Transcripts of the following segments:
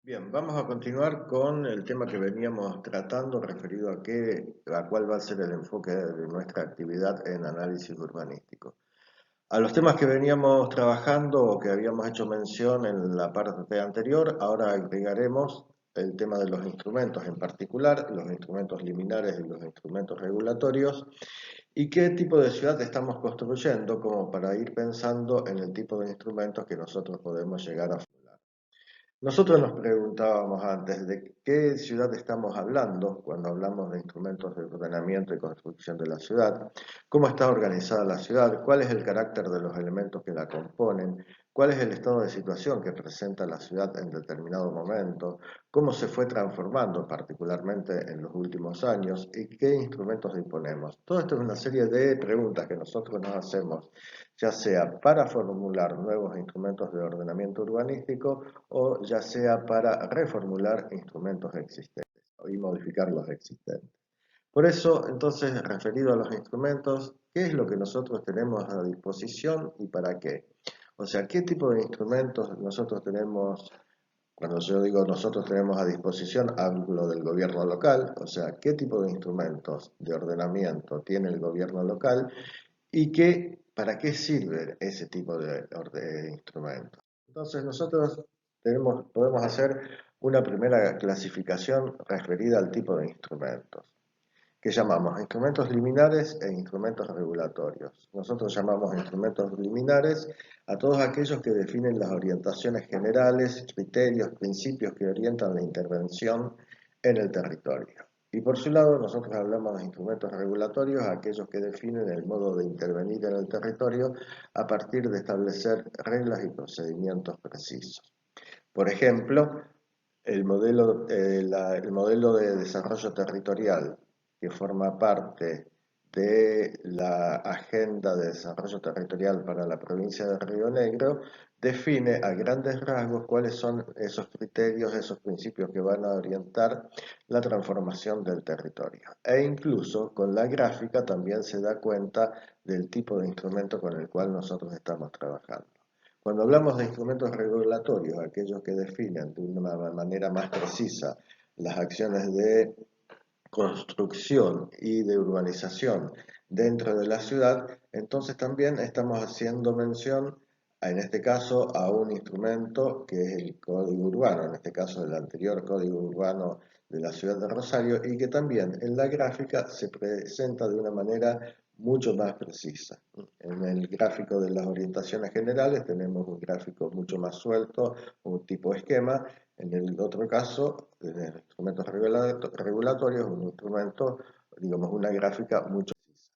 Bien, vamos a continuar con el tema que veníamos tratando referido a cuál va a ser el enfoque de nuestra actividad en análisis urbanístico. A los temas que veníamos trabajando o que habíamos hecho mención en la parte anterior, ahora agregaremos el tema de los instrumentos, en particular los instrumentos liminares y los instrumentos regulatorios, y qué tipo de ciudad estamos construyendo como para ir pensando en el tipo de instrumentos que nosotros podemos llegar a formular. Nosotros nos preguntábamos antes de qué ciudad estamos hablando cuando hablamos de instrumentos de ordenamiento y construcción de la ciudad, cómo está organizada la ciudad, cuál es el carácter de los elementos que la componen, cuál es el estado de situación que presenta la ciudad en determinado momento, cómo se fue transformando particularmente en los últimos años y qué instrumentos disponemos. Todo esto es una serie de preguntas que nosotros nos hacemos, ya sea para formular nuevos instrumentos de ordenamiento urbanístico o ya sea para reformular instrumentos existentes y modificar los existentes. Por eso, entonces, referido a los instrumentos, ¿qué es lo que nosotros tenemos a disposición y para qué? O sea, ¿qué tipo de instrumentos nosotros tenemos? Cuando yo digo nosotros tenemos a disposición, hablo del gobierno local, o sea, ¿qué tipo de instrumentos de ordenamiento tiene el gobierno local y para qué sirve ese tipo de instrumentos? Entonces nosotros podemos hacer una primera clasificación referida al tipo de instrumentos que llamamos instrumentos liminares e instrumentos regulatorios. Nosotros llamamos instrumentos liminares a todos aquellos que definen las orientaciones generales, criterios, principios que orientan la intervención en el territorio. Y por su lado, nosotros hablamos de instrumentos regulatorios, aquellos que definen el modo de intervenir en el territorio a partir de establecer reglas y procedimientos precisos. Por ejemplo, el modelo de desarrollo territorial que forma parte de la Agenda de Desarrollo Territorial para la provincia de Río Negro define a grandes rasgos cuáles son esos criterios, esos principios que van a orientar la transformación del territorio. E incluso con la gráfica también se da cuenta del tipo de instrumento con el cual nosotros estamos trabajando. Cuando hablamos de instrumentos regulatorios, aquellos que definen de una manera más precisa las acciones de construcción y de urbanización dentro de la ciudad, entonces también estamos haciendo mención, en este caso, a un instrumento que es el Código Urbano, en este caso el anterior Código Urbano de la ciudad de Rosario, y que también en la gráfica se presenta de una manera mucho más precisa. En el gráfico de las orientaciones generales tenemos un gráfico mucho más suelto, un tipo esquema. En el otro caso, en el instrumentos regulatorios, un instrumento, digamos, una gráfica mucho más precisa.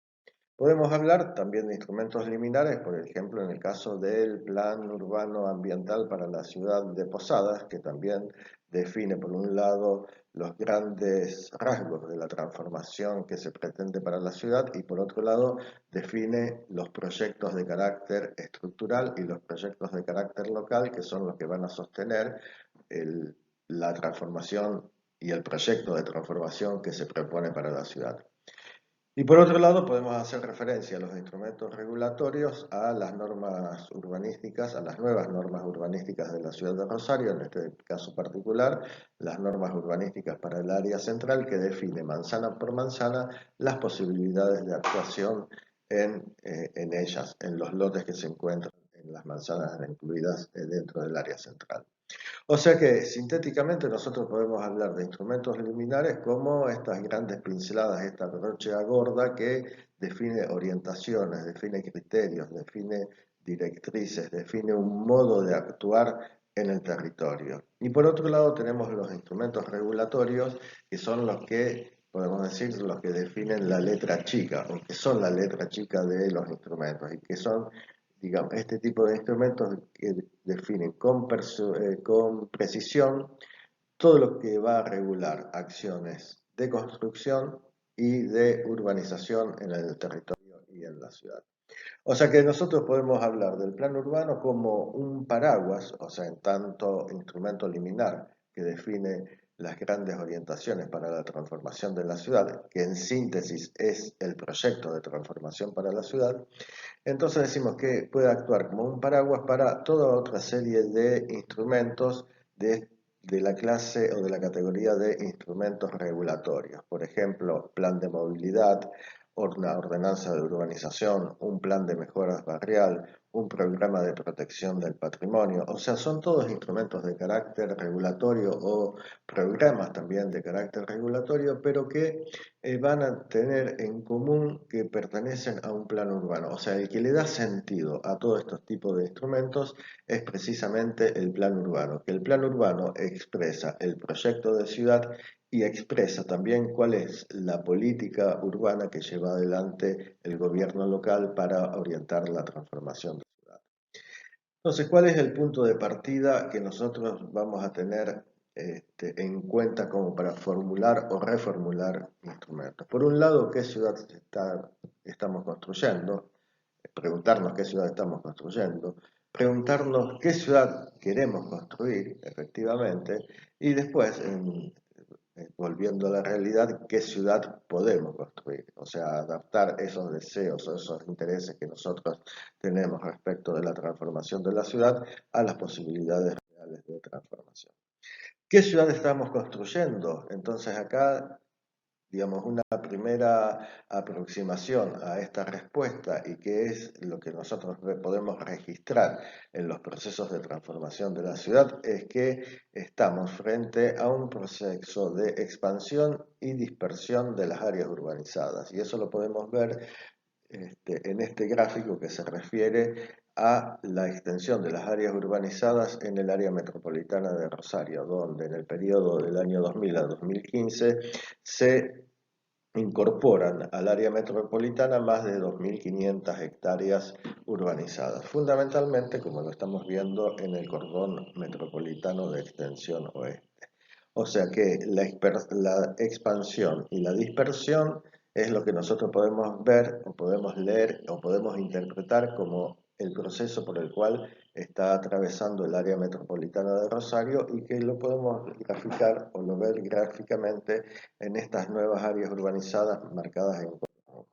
Podemos hablar también de instrumentos liminares, por ejemplo, en el caso del Plan Urbano Ambiental para la ciudad de Posadas, que también define, por un lado, los grandes rasgos de la transformación que se pretende para la ciudad y, por otro lado, define los proyectos de carácter estructural y los proyectos de carácter local, que son los que van a sostener la transformación y el proyecto de transformación que se propone para la ciudad. Y por otro lado, podemos hacer referencia a los instrumentos regulatorios, a las normas urbanísticas, a las nuevas normas urbanísticas de la ciudad de Rosario, en este caso particular, las normas urbanísticas para el área central, que define manzana por manzana las posibilidades de actuación en ellas, en los lotes que se encuentran en las manzanas incluidas dentro del área central. O sea que sintéticamente nosotros podemos hablar de instrumentos liminares como estas grandes pinceladas, esta brocha gorda que define orientaciones, define criterios, define directrices, define un modo de actuar en el territorio. Y por otro lado tenemos los instrumentos regulatorios, que son los que, podemos decir, los que definen la letra chica, o que son la letra chica de los instrumentos, y que son, digamos, este tipo de instrumentos que definen con precisión todo lo que va a regular acciones de construcción y de urbanización en el territorio y en la ciudad. O sea que nosotros podemos hablar del plan urbano como un paraguas, o sea, en tanto instrumento liminar que define las grandes orientaciones para la transformación de la ciudad, que en síntesis es el proyecto de transformación para la ciudad. Entonces decimos que puede actuar como un paraguas para toda otra serie de instrumentos de de la clase o de la categoría de instrumentos regulatorios. Por ejemplo, plan de movilidad, una ordenanza de urbanización, un plan de mejoras barrial, un programa de protección del patrimonio. O sea, son todos instrumentos de carácter regulatorio o programas también de carácter regulatorio, pero que van a tener en común que pertenecen a un plan urbano. O sea, el que le da sentido a todos estos tipos de instrumentos es precisamente el plan urbano, que el plan urbano expresa el proyecto de ciudad y expresa también cuál es la política urbana que lleva adelante el gobierno local para orientar la transformación de la ciudad. Entonces, ¿cuál es el punto de partida que nosotros vamos a tener en cuenta como para formular o reformular instrumentos? Por un lado, ¿qué ciudad estamos construyendo? Preguntarnos qué ciudad estamos construyendo, preguntarnos qué ciudad queremos construir, efectivamente, y después, volviendo a la realidad, qué ciudad podemos construir, o sea, adaptar esos deseos o esos intereses que nosotros tenemos respecto de la transformación de la ciudad a las posibilidades reales de transformación. ¿Qué ciudad estamos construyendo? Entonces acá, digamos, una primera aproximación a esta respuesta y que es lo que nosotros podemos registrar en los procesos de transformación de la ciudad es que estamos frente a un proceso de expansión y dispersión de las áreas urbanizadas y eso lo podemos ver en este gráfico que se refiere a la extensión de las áreas urbanizadas en el área metropolitana de Rosario, donde en el periodo del año 2000 a 2015 se incorporan al área metropolitana más de 2.500 hectáreas urbanizadas, fundamentalmente como lo estamos viendo en el cordón metropolitano de extensión oeste. O sea que la expansión y la dispersión es lo que nosotros podemos ver o podemos leer o podemos interpretar como el proceso por el cual está atravesando el área metropolitana de Rosario y que lo podemos graficar o lo ver gráficamente en estas nuevas áreas urbanizadas marcadas en color.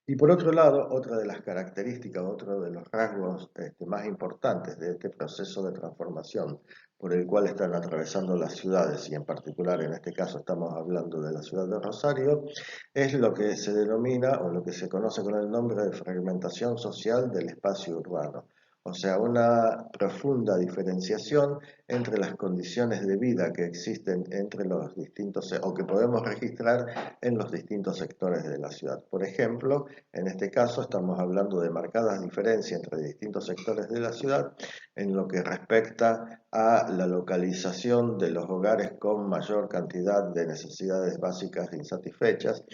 Y por otro lado, otra de las características, otro de los rasgos más importantes de este proceso de transformación por el cual están atravesando las ciudades, y en particular en este caso estamos hablando de la ciudad de Rosario, es lo que se denomina o lo que se conoce con el nombre de fragmentación social del espacio urbano. O sea, una profunda diferenciación entre las condiciones de vida que existen entre los distintos, o que podemos registrar en los distintos sectores de la ciudad. Por ejemplo, en este caso estamos hablando de marcadas diferencias entre distintos sectores de la ciudad en lo que respecta a la localización de los hogares con mayor cantidad de necesidades básicas insatisfechas,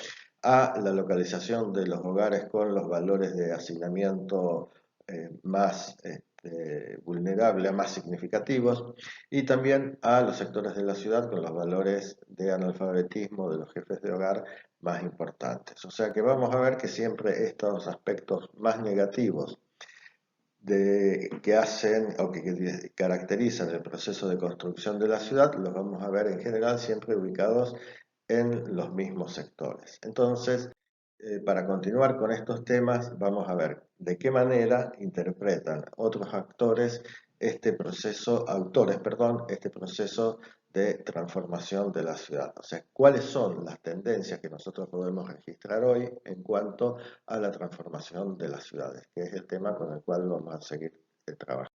a la localización de los hogares con los valores de hacinamiento más vulnerables, más significativos, y también a los sectores de la ciudad con los valores de analfabetismo de los jefes de hogar más importantes. O sea que vamos a ver que siempre estos aspectos más negativos que hacen o que caracterizan el proceso de construcción de la ciudad, los vamos a ver en general siempre ubicados en los mismos sectores. Entonces, para continuar con estos temas, vamos a ver de qué manera interpretan otros actores este proceso, autores, perdón, este proceso de transformación de la ciudad. O sea, cuáles son las tendencias que nosotros podemos registrar hoy en cuanto a la transformación de las ciudades, que es el tema con el cual vamos a seguir trabajando.